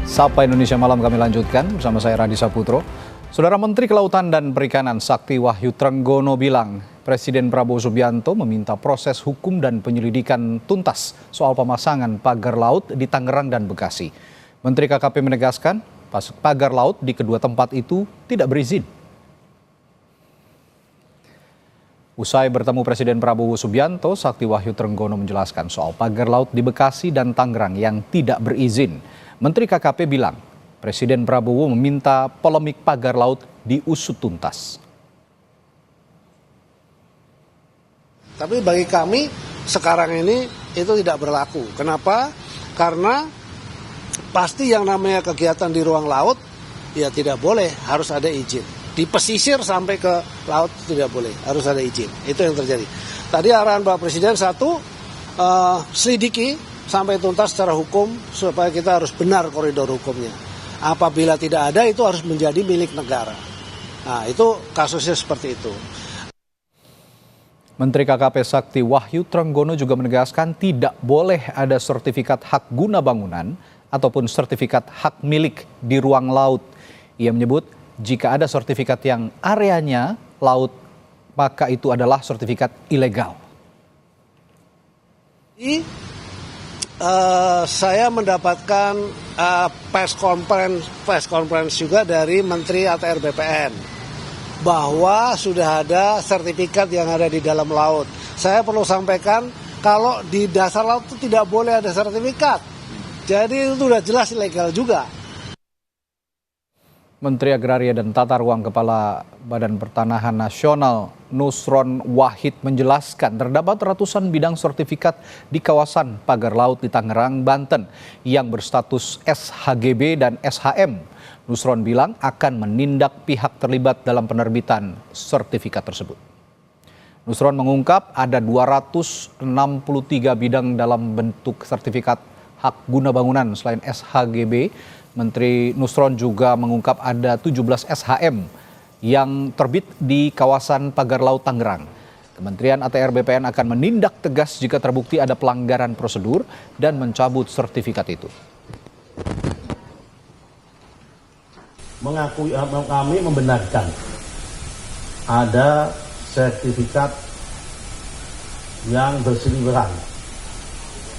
Sapa Indonesia Malam kami lanjutkan bersama saya Radi Saputro. Saudara Menteri Kelautan dan Perikanan Sakti Wahyu Trenggono bilang Presiden Prabowo Subianto meminta proses hukum dan penyelidikan tuntas soal pemasangan pagar laut di Tangerang dan Bekasi. Menteri KKP menegaskan pagar laut di kedua tempat itu tidak berizin. Usai bertemu Presiden Prabowo Subianto, Sakti Wahyu Trenggono menjelaskan soal pagar laut di Bekasi dan Tangerang yang tidak berizin. Menteri KKP bilang, Presiden Prabowo meminta polemik pagar laut diusut tuntas. Tapi bagi kami sekarang ini itu tidak berlaku. Kenapa? Karena pasti yang namanya kegiatan di ruang laut ya tidak boleh, harus ada izin. Di pesisir sampai ke laut tidak boleh, harus ada izin. Itu yang terjadi. Tadi arahan Pak Presiden satu, selidiki sampai tuntas secara hukum supaya kita harus benar koridor hukumnya. Apabila tidak ada itu harus menjadi milik negara. Nah itu kasusnya seperti itu. Menteri KKP Sakti Wahyu Trenggono juga menegaskan tidak boleh ada sertifikat hak guna bangunan ataupun sertifikat hak milik di ruang laut. Ia menyebut jika ada sertifikat yang areanya laut, maka itu adalah sertifikat ilegal. Saya mendapatkan press conference juga dari Menteri ATR BPN bahwa sudah ada sertifikat yang ada di dalam laut. Saya perlu sampaikan kalau di dasar laut itu tidak boleh ada sertifikat. Jadi itu sudah jelas ilegal juga. Menteri Agraria dan Tata Ruang Kepala Badan Pertanahan Nasional Nusron Wahid menjelaskan terdapat ratusan bidang sertifikat di kawasan pagar laut di Tangerang, Banten yang berstatus SHGB dan SHM. Nusron bilang akan menindak pihak terlibat dalam penerbitan sertifikat tersebut. Nusron mengungkap ada 263 bidang dalam bentuk sertifikat hak guna bangunan selain SHGB. Menteri Nusron juga mengungkap ada 17 SHM yang terbit di kawasan pagar laut Tangerang. Kementerian ATR BPN akan menindak tegas jika terbukti ada pelanggaran prosedur dan mencabut sertifikat itu. Kami membenarkan ada sertifikat yang berseliweran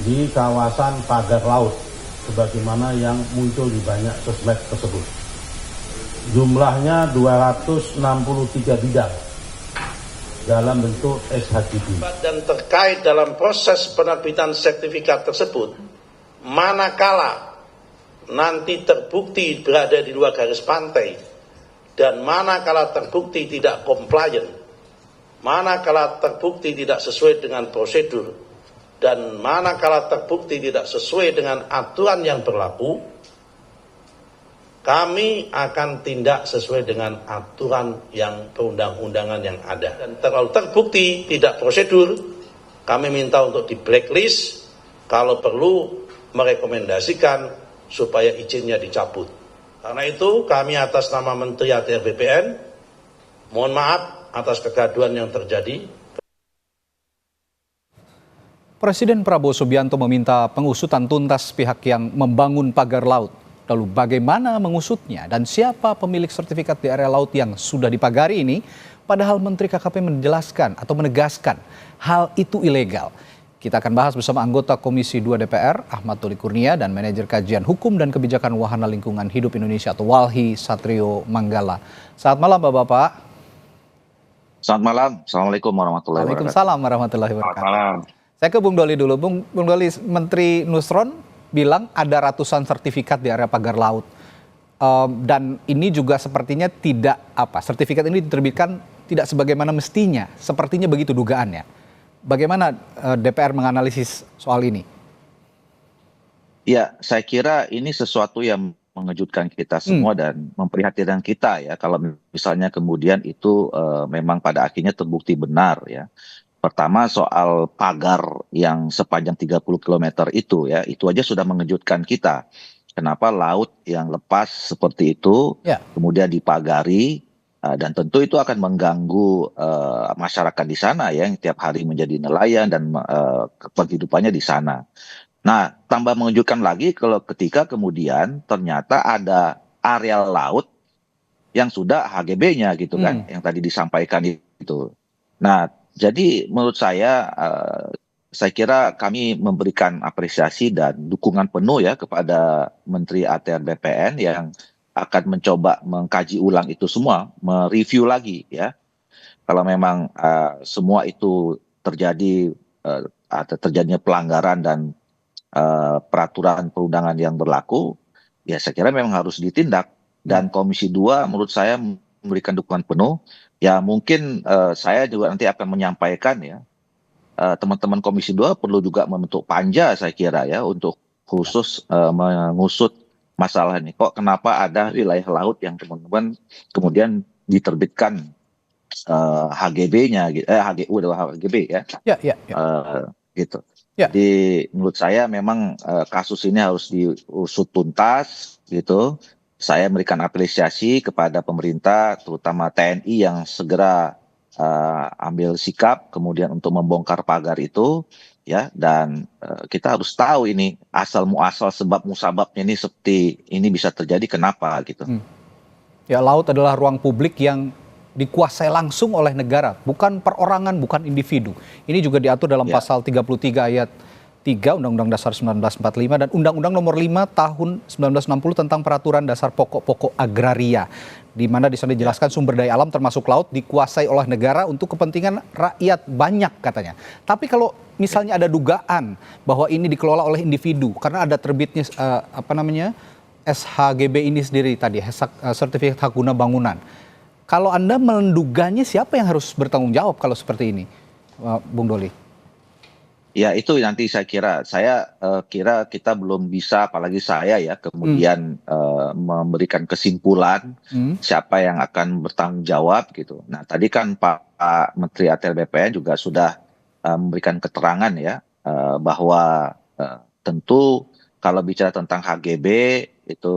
di kawasan pagar laut sebagaimana yang muncul di banyak sosmed tersebut. Jumlahnya 263 bidang dalam bentuk SHGB. Dan terkait dalam proses penerbitan sertifikat tersebut, manakala nanti terbukti berada di luar garis pantai dan manakala terbukti tidak compliant, manakala terbukti tidak sesuai dengan prosedur, dan manakala terbukti tidak sesuai dengan aturan yang berlaku, kami akan tindak sesuai dengan aturan yang perundang-undangan yang ada. Dan kalau terbukti tidak prosedur, kami minta untuk di blacklist, kalau perlu merekomendasikan supaya izinnya dicabut. Karena itu kami atas nama Menteri ATR BPN, mohon maaf atas kegaduhan yang terjadi. Presiden Prabowo Subianto meminta pengusutan tuntas pihak yang membangun pagar laut. Lalu bagaimana mengusutnya dan siapa pemilik sertifikat di area laut yang sudah dipagari ini? Padahal Menteri KKP menjelaskan atau menegaskan hal itu ilegal. Kita akan bahas bersama anggota Komisi 2 DPR Ahmad Doli Kurnia dan Manajer Kajian Hukum dan Kebijakan Wahana Lingkungan Hidup Indonesia atau WALHI Satrio Manggala. Selamat malam Bapak-Bapak. Selamat malam. Assalamualaikum warahmatullahi wabarakatuh. Waalaikumsalam warahmatullahi wabarakatuh. Selamat malam. Saya ke Bung Doli dulu. Bung Doli, Menteri Nusron bilang ada ratusan sertifikat di area pagar laut. Dan ini juga sepertinya sertifikat ini diterbitkan tidak sebagaimana mestinya. Sepertinya begitu dugaannya. Bagaimana DPR menganalisis soal ini? Ya, saya kira ini sesuatu yang mengejutkan kita semua dan memprihatinkan kita ya. Kalau misalnya kemudian itu memang pada akhirnya terbukti benar ya. Pertama soal pagar yang sepanjang 30 km itu ya, itu aja sudah mengejutkan kita. Kenapa laut yang lepas seperti itu kemudian dipagari, dan tentu itu akan mengganggu masyarakat di sana ya, yang tiap hari menjadi nelayan dan penghidupannya di sana. Nah, tambah mengejutkan lagi kalau ketika kemudian ternyata ada areal laut yang sudah HGB-nya gitu kan, yang tadi disampaikan itu. Nah, jadi menurut saya kira kami memberikan apresiasi dan dukungan penuh ya kepada Menteri ATR BPN yang akan mencoba mengkaji ulang itu semua, mereview lagi ya. Kalau memang semua itu terjadi ada terjadinya pelanggaran dan peraturan perundangan yang berlaku, ya saya kira memang harus ditindak. Dan Komisi 2 menurut saya memberikan dukungan penuh. Ya mungkin saya juga nanti akan menyampaikan ya, teman-teman Komisi 2 perlu juga membentuk panja saya kira ya, untuk khusus mengusut masalah ini. Kok kenapa ada wilayah laut yang teman-teman kemudian diterbitkan HGB-nya, HGU adalah HGB ya, Ya, ya, ya. gitu. Ya. Jadi menurut saya memang kasus ini harus diusut tuntas gitu. Saya memberikan apresiasi kepada pemerintah, terutama TNI yang segera ambil sikap kemudian untuk membongkar pagar itu ya. Dan kita harus tahu ini asal muasal sebab musababnya ini seperti ini bisa terjadi kenapa gitu. Ya, laut adalah ruang publik yang dikuasai langsung oleh negara, bukan perorangan, bukan individu. Ini juga diatur dalam pasal 33 ayat 3 Undang-Undang Dasar 1945 dan Undang-Undang Nomor 5 Tahun 1960 tentang Peraturan Dasar Pokok-pokok Agraria, di mana di sana dijelaskan sumber daya alam termasuk laut dikuasai oleh negara untuk kepentingan rakyat banyak katanya. Tapi kalau misalnya ada dugaan bahwa ini dikelola oleh individu karena ada terbitnya SHGB ini sendiri tadi, sertifikat hak guna bangunan. Kalau Anda menduganya siapa yang harus bertanggung jawab kalau seperti ini, Bung Doli? Ya itu nanti saya kira kita belum bisa, apalagi saya ya, kemudian memberikan kesimpulan siapa yang akan bertanggung jawab gitu. Nah tadi kan Pak Menteri ATR BPN juga sudah memberikan keterangan ya, bahwa tentu kalau bicara tentang HGB itu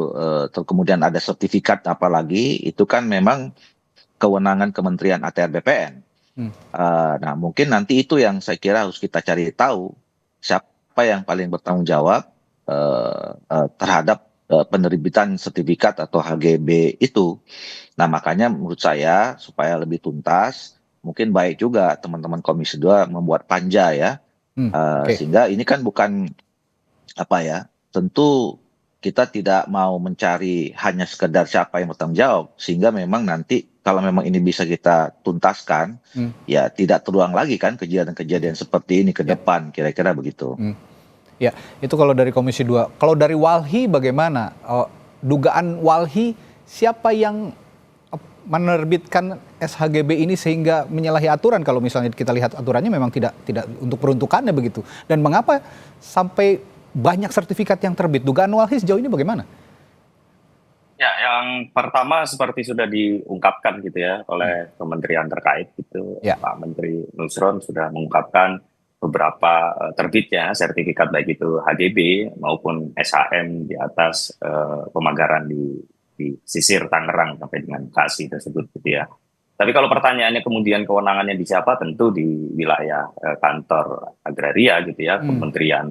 kemudian ada sertifikat apalagi, itu kan memang kewenangan Kementerian ATR BPN. Nah mungkin nanti itu yang saya kira harus kita cari tahu siapa yang paling bertanggung jawab terhadap penerbitan sertifikat atau HGB itu. Nah makanya menurut saya supaya lebih tuntas, mungkin baik juga teman-teman Komisi 2 membuat panja ya, sehingga ini kan bukan tentu kita tidak mau mencari hanya sekedar siapa yang bertanggung jawab, sehingga memang nanti kalau memang ini bisa kita tuntaskan, ya tidak terulang lagi kan kejadian-kejadian seperti ini ke depan, kira-kira begitu. Ya, itu kalau dari Komisi 2. Kalau dari Walhi bagaimana? Dugaan Walhi, siapa yang menerbitkan SHGB ini sehingga menyalahi aturan? Kalau misalnya kita lihat aturannya memang tidak untuk peruntukannya begitu. Dan mengapa sampai banyak sertifikat yang terbit? Dugaan Walhi sejauh ini bagaimana? Ya, yang pertama seperti sudah diungkapkan gitu ya oleh kementerian terkait gitu, Pak Menteri Nusron sudah mengungkapkan beberapa terbitnya sertifikat baik itu HGB maupun SHM di atas pemagaran di sisir Tangerang sampai dengan Bekasi tersebut gitu ya. Tapi kalau pertanyaannya kemudian kewenangannya di siapa, tentu di wilayah kantor agraria gitu ya, Kementerian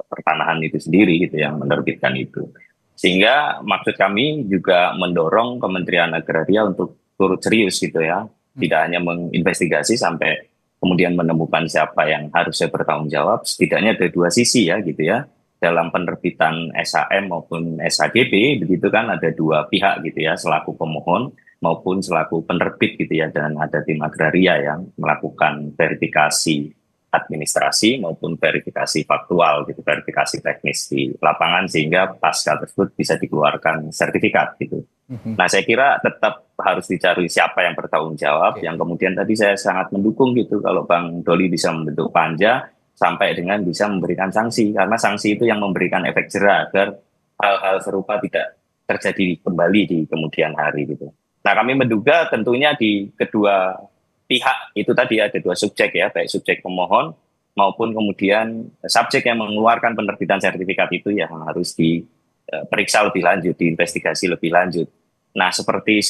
Pertanahan itu sendiri gitu yang menerbitkan itu. Sehingga maksud kami juga mendorong Kementerian Agraria untuk turut serius gitu ya. Tidak hanya menginvestigasi sampai kemudian menemukan siapa yang harusnya bertanggung jawab. Setidaknya ada dua sisi ya gitu ya. Dalam penerbitan SHM maupun SHGB, begitu kan ada dua pihak gitu ya, selaku pemohon maupun selaku penerbit gitu ya. Dan ada tim agraria yang melakukan verifikasi administrasi maupun verifikasi faktual gitu, verifikasi teknis di lapangan sehingga pasca tersebut bisa dikeluarkan sertifikat gitu. Nah saya kira tetap harus dicari siapa yang bertanggung jawab, yang kemudian tadi saya sangat mendukung gitu kalau Bang Doli bisa membentuk panja sampai dengan bisa memberikan sanksi, karena sanksi itu yang memberikan efek jera agar hal-hal serupa tidak terjadi kembali di kemudian hari gitu. Nah kami menduga tentunya di kedua pihak itu tadi ada dua subjek ya, baik subjek pemohon maupun kemudian subjek yang mengeluarkan penerbitan sertifikat itu yang harus diperiksa lebih lanjut, diinvestigasi lebih lanjut. Nah seperti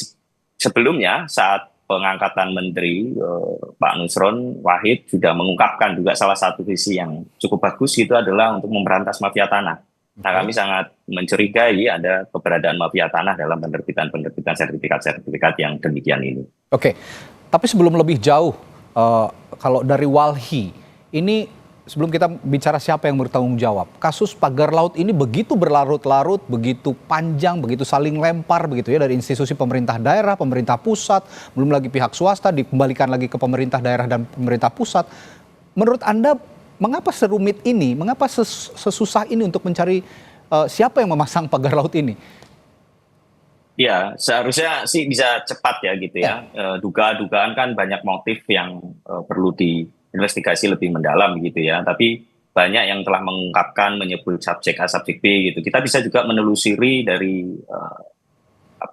sebelumnya saat pengangkatan menteri Pak Nusron Wahid sudah mengungkapkan juga salah satu visi yang cukup bagus itu adalah untuk memberantas mafia tanah. Nah, kami sangat mencurigai ada keberadaan mafia tanah dalam penerbitan sertifikat yang demikian ini. Oke, tapi sebelum lebih jauh, kalau dari Walhi, ini sebelum kita bicara siapa yang bertanggung jawab, kasus pagar laut ini begitu berlarut-larut, begitu panjang, begitu saling lempar begitu ya dari institusi pemerintah daerah, pemerintah pusat, belum lagi pihak swasta dikembalikan lagi ke pemerintah daerah dan pemerintah pusat. Menurut Anda, mengapa serumit ini, mengapa sesusah ini untuk mencari siapa yang memasang pagar laut ini? Ya, seharusnya sih bisa cepat ya gitu ya. Dugaan kan banyak motif yang perlu investigasi lebih mendalam gitu ya, tapi banyak yang telah mengungkapkan menyebut subjek A, subjek B gitu. Kita bisa juga menelusuri dari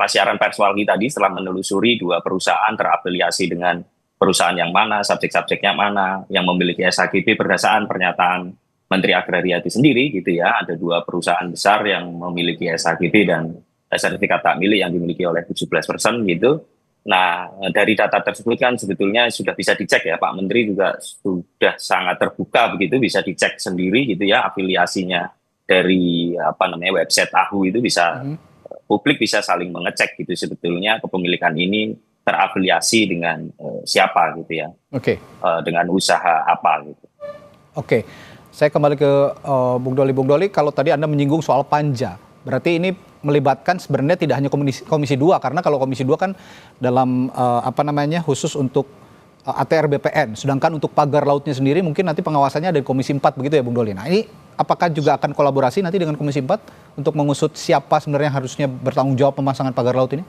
siaran pers Walhi tadi setelah menelusuri 2 perusahaan terafiliasi dengan perusahaan yang mana, subjek-subjeknya mana, yang memiliki SHGB berdasarkan pernyataan Menteri Agraria itu sendiri gitu ya. Ada 2 perusahaan besar yang memiliki SHGB dan sertifikat tak milik yang dimiliki oleh 17% gitu. Nah, dari data tersebut kan sebetulnya sudah bisa dicek ya, Pak Menteri juga sudah sangat terbuka begitu, bisa dicek sendiri gitu ya, afiliasinya dari website AHU itu bisa publik bisa saling mengecek gitu sebetulnya kepemilikan ini terafiliasi dengan siapa gitu ya. Oke. Dengan usaha apa gitu. Oke. Saya kembali ke Bung Doli, kalau tadi Anda menyinggung soal panja, berarti ini melibatkan sebenarnya tidak hanya Komisi 2, karena kalau Komisi 2 kan dalam khusus untuk ATR BPN, sedangkan untuk pagar lautnya sendiri mungkin nanti pengawasannya ada di Komisi 4 begitu ya Bung Doli. Nah, ini apakah juga akan kolaborasi nanti dengan Komisi 4 untuk mengusut siapa sebenarnya harusnya bertanggung jawab pemasangan pagar laut ini?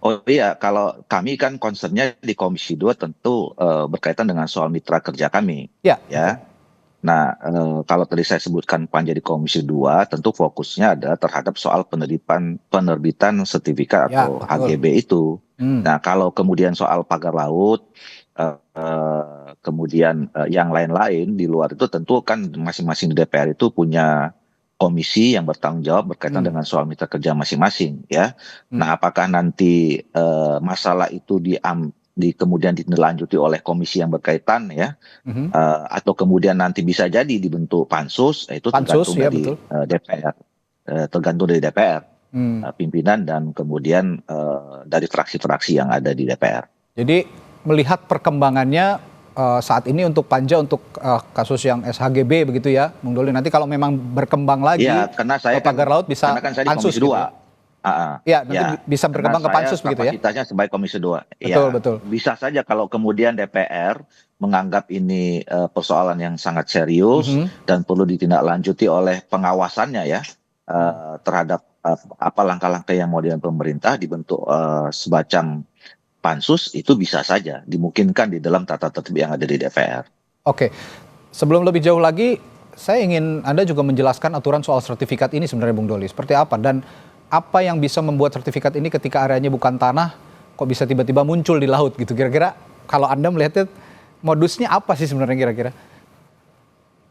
Oh iya, kalau kami kan concernnya di Komisi 2 tentu berkaitan dengan soal mitra kerja kami. Ya. Nah, kalau tadi saya sebutkan panja di Komisi 2, tentu fokusnya adalah terhadap soal penerbitan sertifikat atau HGB itu. Nah, kalau kemudian soal pagar laut, kemudian yang lain-lain di luar itu tentu kan masing-masing DPR itu punya komisi yang bertanggung jawab berkaitan dengan soal mitra kerja masing-masing ya. Nah, apakah nanti masalah itu kemudian ditindaklanjuti oleh komisi yang berkaitan ya, atau kemudian nanti bisa jadi dibentuk pansus, itu tergantung dari DPR, tergantung dari DPR, pimpinan dan kemudian dari fraksi-fraksi yang ada di DPR. Jadi melihat perkembangannya saat ini untuk panja untuk kasus yang SHGB begitu ya, Bung Doli, nanti kalau memang berkembang lagi karena saya pagar laut bisa pansus gitu. Nanti bisa berkembang ke pansus begitu ya? Kapasitasnya sebagai Komisi 2. Betul. Bisa saja kalau kemudian DPR menganggap ini persoalan yang sangat serius dan perlu ditindaklanjuti oleh pengawasannya ya, terhadap apa langkah-langkah yang mau diambil pemerintah, dibentuk semacam pansus, itu bisa saja dimungkinkan di dalam tata tertib yang ada di DPR. Oke, sebelum lebih jauh lagi, saya ingin Anda juga menjelaskan aturan soal sertifikat ini sebenarnya Bung Doli, seperti apa dan apa yang bisa membuat sertifikat ini ketika areanya bukan tanah, kok bisa tiba-tiba muncul di laut gitu? Kira-kira kalau Anda melihatnya modusnya apa sih sebenarnya kira-kira?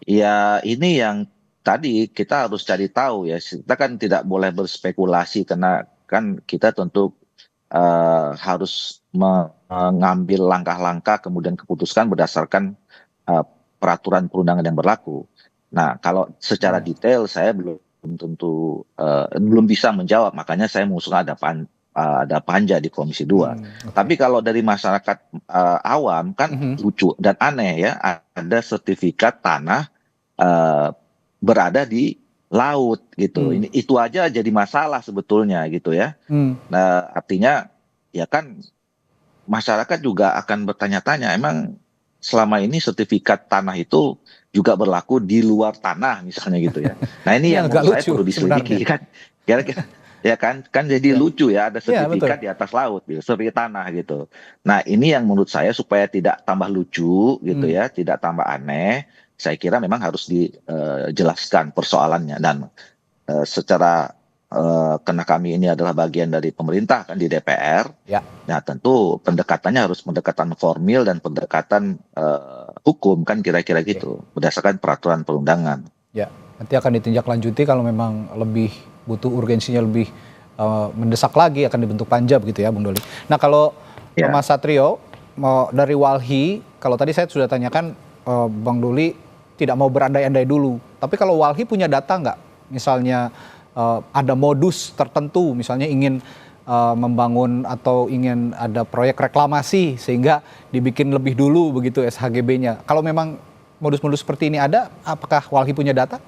Ya ini yang tadi kita harus cari tahu ya. Kita kan tidak boleh berspekulasi karena kan kita tentu harus mengambil langkah-langkah kemudian keputusan berdasarkan peraturan perundangan yang berlaku. Nah kalau secara detail saya belum bisa menjawab, makanya saya mengusulkan ada panja di Komisi 2. Tapi kalau dari masyarakat awam kan lucu dan aneh ya, ada sertifikat tanah berada di laut gitu. Itu aja jadi masalah sebetulnya gitu ya. Nah, artinya ya kan masyarakat juga akan bertanya-tanya, emang selama ini sertifikat tanah itu juga berlaku di luar tanah misalnya gitu ya. Nah ini yang menurut saya perlu diselidiki kan. Kira-kira ya kan jadi lucu ya, ada sertifikat di atas laut gitu, sertifikat tanah gitu. Nah ini yang menurut saya supaya tidak tambah lucu gitu ya, tidak tambah aneh, saya kira memang harus dijelaskan persoalannya dan secara karena kami ini adalah bagian dari pemerintah kan di DPR. Nah tentu pendekatannya harus pendekatan formil dan pendekatan hukum kan kira-kira gitu, berdasarkan peraturan perundangan. Ya, nanti akan ditindaklanjuti kalau memang lebih butuh urgensinya lebih mendesak lagi akan dibentuk panja begitu ya Bung Doli. Nah kalau Ya. Mas Satrio, dari Walhi, kalau tadi saya sudah tanyakan, Bang Doli tidak mau berandai-andai dulu. Tapi kalau Walhi punya data nggak? Misalnya ada modus tertentu, misalnya ingin membangun atau ingin ada proyek reklamasi sehingga dibikin lebih dulu begitu SHGB-nya. Kalau memang modus-modus seperti ini ada, apakah Walhi punya data?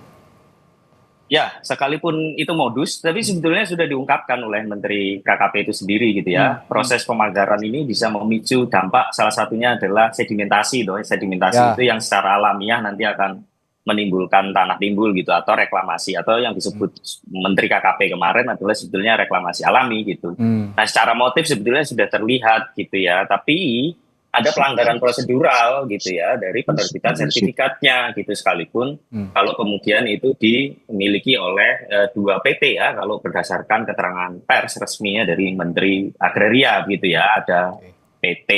Ya, sekalipun itu modus, tapi sebetulnya sudah diungkapkan oleh Menteri KKP itu sendiri gitu ya. Proses pemagaran ini bisa memicu dampak, salah satunya adalah sedimentasi. Sedimentasi itu yang secara alamiah nanti akan menimbulkan tanah timbul gitu, atau reklamasi, atau yang disebut Menteri KKP kemarin adalah sebetulnya reklamasi alami gitu. Nah, secara motif sebetulnya sudah terlihat gitu ya, tapi ada pelanggaran prosedural gitu ya dari penerbitan sertifikatnya gitu, sekalipun kalau kemudian itu dimiliki oleh 2 PT ya, kalau berdasarkan keterangan pers resminya dari Menteri Agraria gitu ya, ada PT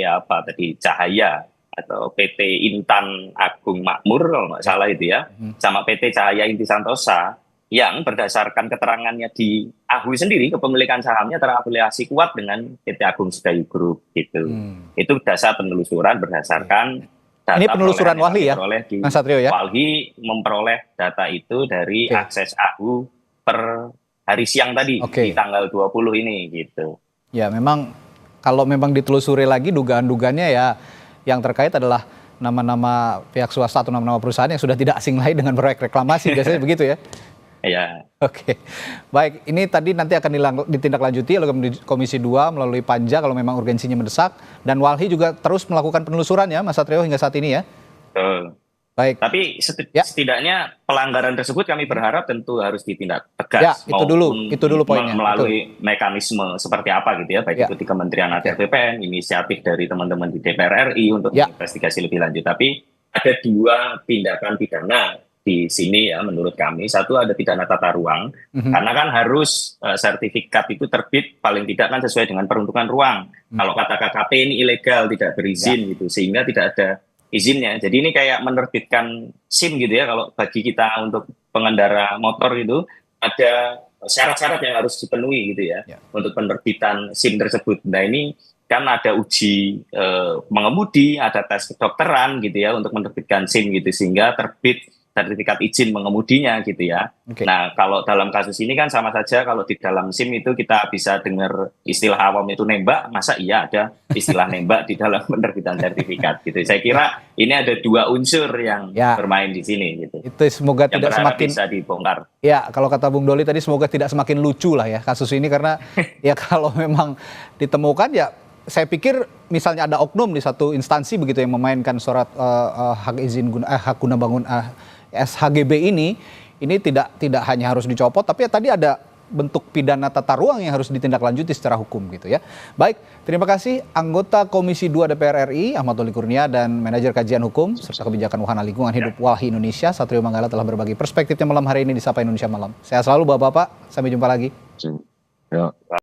apa tadi Cahaya atau PT Intan Agung Makmur kalau nggak salah itu ya, sama PT Cahaya Inti Santosa, yang berdasarkan keterangannya di AHU sendiri, kepemilikan sahamnya terafiliasi kuat dengan PT Agung Sedayu Group gitu. Itu dasar penelusuran berdasarkan data. Ini penelusuran Walhi ya, Mas Satrio ya? Walhi memperoleh data itu dari akses AHU per hari siang tadi, di tanggal 20 ini gitu. Ya memang kalau memang ditelusuri lagi dugaan-dugaannya ya, yang terkait adalah nama-nama pihak swasta atau nama-nama perusahaan yang sudah tidak asing lagi dengan proyek reklamasi, biasanya begitu ya? Ya. Oke, baik. Ini tadi nanti akan ditindaklanjuti oleh Komisi 2 melalui Panja kalau memang urgensinya mendesak. Dan Walhi juga terus melakukan penelusuran ya, Mas Satrio, hingga saat ini ya. Betul. Baik. Tapi setidaknya pelanggaran tersebut kami berharap tentu harus ditindak tegas. Ya, itu dulu poinnya. Melalui mekanisme seperti apa gitu ya, baik itu di Kementerian ATR BPN, inisiatif dari teman-teman di DPR RI untuk investigasi lebih lanjut. Tapi ada 2 tindakan pidana di sini ya menurut kami. Satu, ada pidana tata ruang, karena kan harus sertifikat itu terbit paling tidak kan sesuai dengan peruntukan ruang. Kalau kata KKP ini ilegal, tidak berizin gitu, sehingga tidak ada izinnya. Jadi ini kayak menerbitkan SIM gitu ya, kalau bagi kita untuk pengendara motor itu ada syarat-syarat yang harus dipenuhi gitu ya, untuk penerbitan SIM tersebut. Nah ini kan ada uji mengemudi, ada tes kedokteran gitu ya untuk menerbitkan SIM gitu, sehingga terbit sertifikat izin mengemudinya gitu ya. Nah kalau dalam kasus ini kan sama saja, kalau di dalam SIM itu kita bisa dengar istilah awam itu nembak, masa iya ada istilah nembak di dalam penerbitan sertifikat gitu. Saya kira ini ada 2 unsur yang bermain di sini gitu. Itu semoga yang tidak semakin bisa dibongkar. Ya, kalau kata Bung Doli tadi, semoga tidak semakin lucu lah ya kasus ini, karena ya kalau memang ditemukan ya, saya pikir misalnya ada oknum di satu instansi begitu yang memainkan surat hak izin hak guna bangun SHGB ini tidak hanya harus dicopot, tapi ya tadi ada bentuk pidana tata ruang yang harus ditindaklanjuti secara hukum gitu ya. Baik, terima kasih anggota Komisi 2 DPR RI Ahmad Doli Kurnia dan manajer kajian hukum serta kebijakan wahana lingkungan hidup Walhi Indonesia Satrio Manggala telah berbagi perspektifnya malam hari ini di Sapa Indonesia Malam. Sehat selalu Bapak-bapak, sampai jumpa lagi.